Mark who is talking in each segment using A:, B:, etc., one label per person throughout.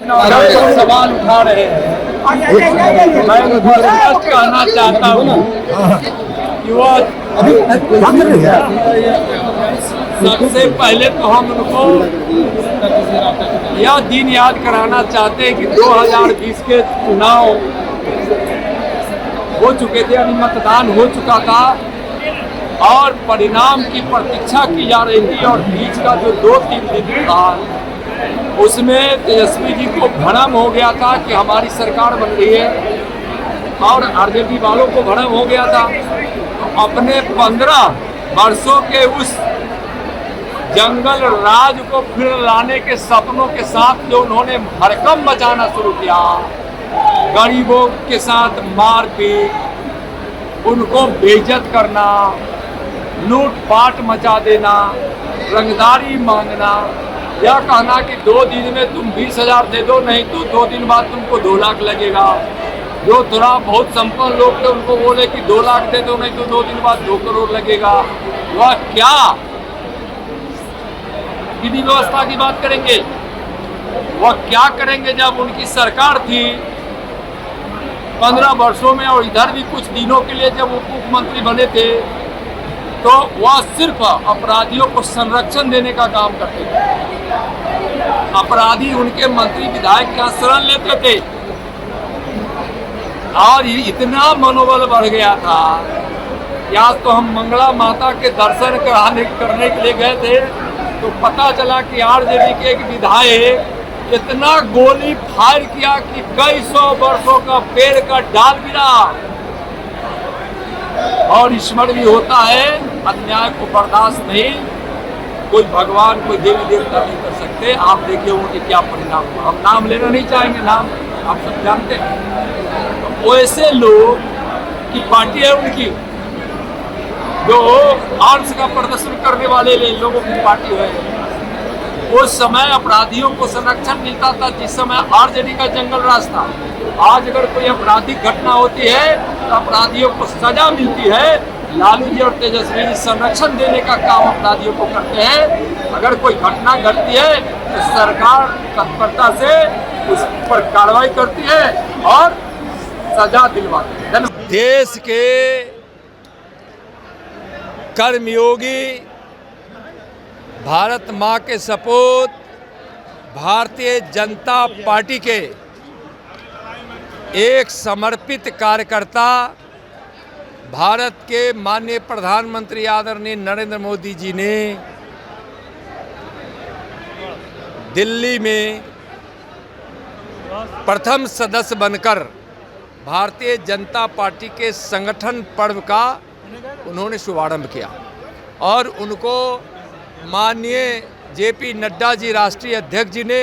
A: सवाल उठा रहे हैं। मैं स्पष्ट कहना चाहता हूँ कि वह सबसे पहले तो हम उनको यह दिन याद कराना चाहते हैं कि 2020 के चुनाव हो चुके थे, यानी मतदान हो चुका था और परिणाम की प्रतीक्षा की जा रही थी। और बीच का जो 2-3 दिन था उसमें तेजस्वी जी को भ्रम हो गया था कि हमारी सरकार बन रही है और आरजेडी वालों को भ्रम हो गया था। तो अपने 15 वर्षों के उस जंगल राज को फिर लाने के सपनों के साथ जो उन्होंने भड़कम मचाना शुरू किया, गरीबों के साथ मारपीट, उनको बेइज्जत करना, लूटपाट मचा देना, रंगदारी मांगना, यह कहना कि 2 दिन में तुम 20,000 दे दो, नहीं तो 2 दिन बाद तुमको 2 लाख लगेगा। जो थोड़ा बहुत संपन्न लोग थे उनको बोले कि 2 लाख दे दो, नहीं तो 2 दिन बाद 2 करोड़ लगेगा। वह क्या विधि व्यवस्था की बात करेंगे? वह क्या करेंगे जब उनकी सरकार थी 15 वर्षों में, और इधर भी कुछ दिनों के लिए जब उप मुख्यमंत्री बने थे तो वह सिर्फ अपराधियों को संरक्षण देने का काम करते थे। अपराधी उनके मंत्री विधायक का शरण लेते थे और इतना मनोबल बढ़ गया था कि आज तो हम मंगला माता के दर्शन करने के लिए गए थे तो पता चला कि आरजेडी के एक विधायक इतना गोली फायर किया कि कई 100 वर्षों का पेड़ का डाल गिरा। और स्मरण भी होता है, अन्याय को बर्दाश्त नहीं, कोई भगवान कोई देवी देवता नहीं कर सकते। आप देखिए उनके क्या परिणाम हुआ। हम नाम लेना नहीं चाहेंगे, नाम आप सब जानते हैं। तो ऐसे लोग की पार्टी है उनकी, जो आर्ट्स का प्रदर्शन करने वाले लोगों की पार्टी है। उस समय अपराधियों को संरक्षण मिलता था जिस समय आरजेडी का जंगल राज था। आज अगर कोई आपराधिक घटना होती है तो अपराधियों को सजा मिलती है। लालू जी और तेजस्वी जी संरक्षण देने का काम अपराधियों को करते हैं। अगर कोई घटना घटती है तो सरकार तत्परता से उस पर कार्रवाई करती है और सजा दिलवाती है।
B: देश के कर्मयोगी, भारत माँ के सपूत, भारतीय जनता पार्टी के एक समर्पित कार्यकर्ता, भारत के माननीय प्रधानमंत्री आदरणीय नरेंद्र मोदी जी ने दिल्ली में प्रथम सदस्य बनकर भारतीय जनता पार्टी के संगठन पर्व का उन्होंने शुभारंभ किया और उनको माननीय जेपी नड्डा जी राष्ट्रीय अध्यक्ष जी ने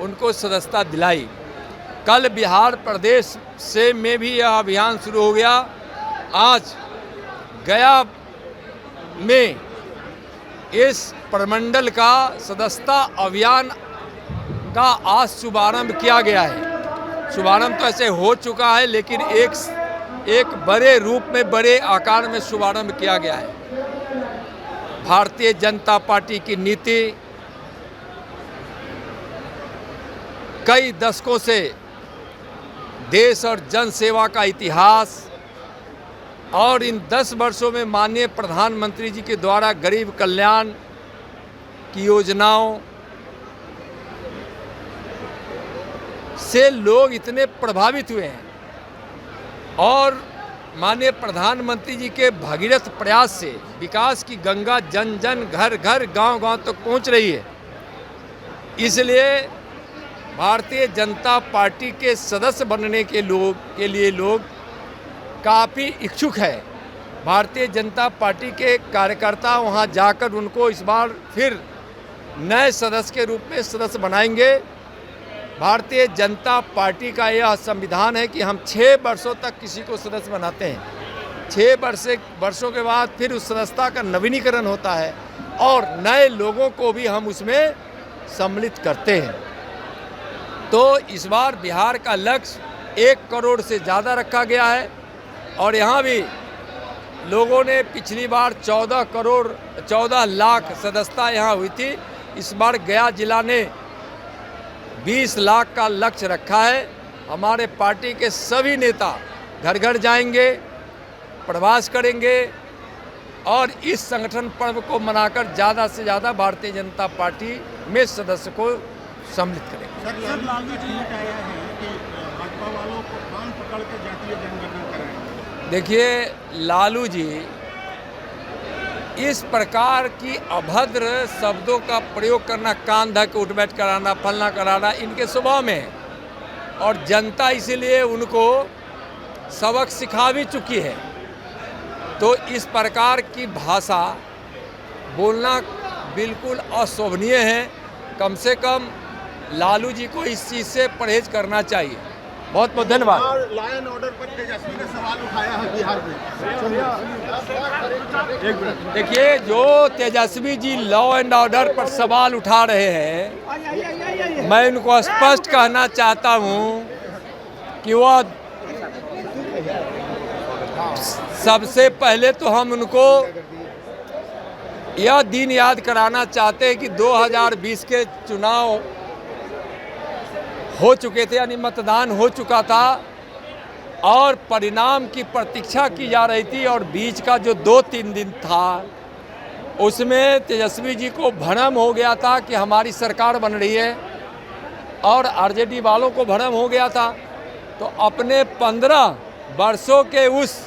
B: उनको सदस्यता दिलाई। कल बिहार प्रदेश से में भी यह अभियान शुरू हो गया। आज गया में इस प्रमंडल का सदस्यता अभियान का आज शुभारंभ किया गया है। शुभारंभ तो ऐसे हो चुका है लेकिन एक बड़े रूप में, बड़े आकार में शुभारंभ किया गया है। भारतीय जनता पार्टी की नीति कई दशकों से देश और जन सेवा का इतिहास और इन 10 वर्षों में माननीय प्रधानमंत्री जी के द्वारा गरीब कल्याण की योजनाओं से लोग इतने प्रभावित हुए हैं और माननीय प्रधानमंत्री जी के भगीरथ प्रयास से विकास की गंगा जन जन, घर घर, गांव गांव तक पहुंच रही है। इसलिए भारतीय जनता पार्टी के सदस्य बनने के लिए लोग काफ़ी इच्छुक है। भारतीय जनता पार्टी के कार्यकर्ता वहां जाकर उनको इस बार फिर नए सदस्य के रूप में सदस्य बनाएंगे। भारतीय जनता पार्टी का यह संविधान है कि हम 6 वर्षों तक किसी को सदस्य बनाते हैं। 6 वर्षों के बाद फिर उस सदस्यता का नवीनीकरण होता है और नए लोगों को भी हम उसमें सम्मिलित करते हैं। तो इस बार बिहार का लक्ष्य 1 करोड़ से ज़्यादा रखा गया है और यहाँ भी लोगों ने पिछली बार 14 लाख सदस्यता यहाँ हुई थी। इस बार गया जिला ने 20 लाख का लक्ष्य रखा है। हमारे पार्टी के सभी नेता घर घर जाएंगे, प्रवास करेंगे और इस संगठन पर्व को मनाकर ज़्यादा से ज़्यादा भारतीय जनता पार्टी में सदस्य को सम्मिलित करेंगे।
C: सर लालू जी ने कहा है कि भाजपा वालों को कान पकड़ के जातीय जनगणना कराएंगे।
B: देखिए, लालू जी इस प्रकार की अभद्र शब्दों का प्रयोग करना, कान धक उठ बैठ कराना, फलना कराना, इनके स्वभाव में है और जनता इसीलिए उनको सबक सिखा भी चुकी है। तो इस प्रकार की भाषा बोलना बिल्कुल अशोभनीय है। कम से कम लालू जी को इस चीज़ से परहेज करना चाहिए। बहुत बहुत धन्यवाद।
C: और लॉ एंड ऑर्डर पर तेजस्वी ने सवाल उठाया है बिहार में।
B: देखिए, जो Tejashwi ji law and order पर सवाल उठा रहे हैं, मैं उनको स्पष्ट कहना चाहता हूं कि वह सबसे पहले तो हम उनको यह दिन याद कराना चाहते हैं कि 2020 के चुनाव हो चुके थे, यानी मतदान हो चुका था और परिणाम की प्रतीक्षा की जा रही थी और बीच का जो 2-3 दिन था उसमें तेजस्वी जी को भ्रम हो गया था कि हमारी सरकार बन रही है और आरजेडी वालों को भ्रम हो गया था। तो अपने 15 वर्षों के उस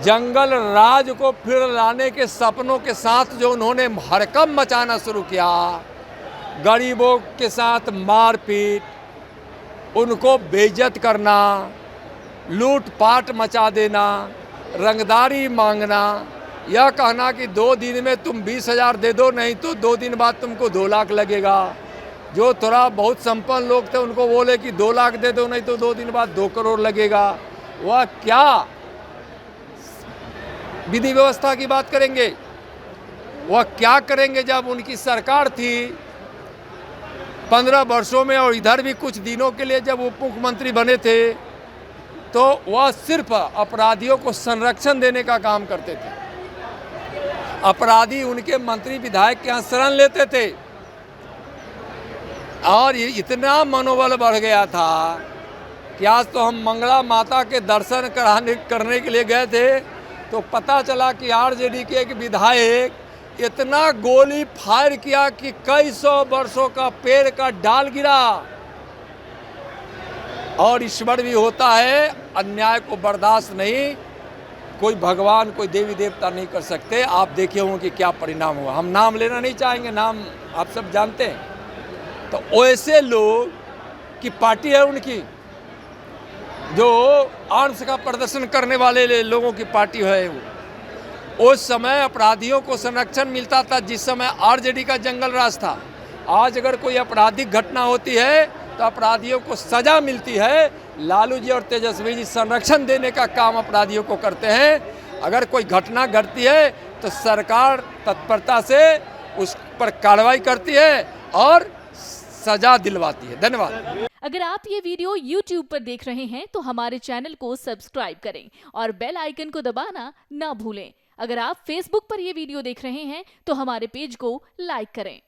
B: जंगल राज को फिर लाने के सपनों के साथ जो उन्होंने हड़कंप मचाना शुरू किया, गरीबों के साथ मारपीट, उनको बेइज्जत करना, लूटपाट मचा देना, रंगदारी मांगना, यह कहना कि 2 दिन में तुम 20,000 दे दो, नहीं तो 2 दिन बाद तुमको 2 लाख लगेगा। जो थोड़ा बहुत संपन्न लोग थे उनको बोले कि 2 लाख दे दो, नहीं तो 2 दिन बाद 2 करोड़ लगेगा। वह क्या विधि व्यवस्था की बात करेंगे? वह क्या करेंगे जब उनकी सरकार थी 15 वर्षों में और इधर भी कुछ दिनों के लिए जब उप मुख्यमंत्री बने थे तो वह सिर्फ अपराधियों को संरक्षण देने का काम करते थे। अपराधी उनके मंत्री विधायक के यहाँ शरण लेते थे और ये इतना मनोबल बढ़ गया था कि आज तो हम मंगला माता के दर्शन करने के लिए गए थे तो पता चला कि आरजेडी के एक विधायक इतना गोली फायर किया कि कई 100 वर्षों का पेड़ का डाल गिरा। और ईश्वर भी होता है, अन्याय को बर्दाश्त नहीं, कोई भगवान कोई देवी देवता नहीं कर सकते। आप देखे होंगे कि क्या परिणाम हुआ। हम नाम लेना नहीं चाहेंगे, नाम आप सब जानते हैं। तो ऐसे लोग की पार्टी है उनकी, जो आर्म्स का प्रदर्शन करने वाले लोगों की पार्टी है वो। उस समय अपराधियों को संरक्षण मिलता था जिस समय आरजेडी का जंगल राज था। आज अगर कोई आपराधिक घटना होती है तो अपराधियों को सजा मिलती है। लालू जी और तेजस्वी जी संरक्षण देने का काम अपराधियों को करते हैं। अगर कोई घटना घटती है तो सरकार तत्परता से उस पर कार्रवाई करती है और सजा दिलवाती है। धन्यवाद।
D: अगर आप ये वीडियो YouTube पर देख रहे हैं तो हमारे चैनल को सब्सक्राइब करें और बेल आइकन को दबाना ना भूलें। अगर आप Facebook पर ये वीडियो देख रहे हैं तो हमारे पेज को लाइक करें।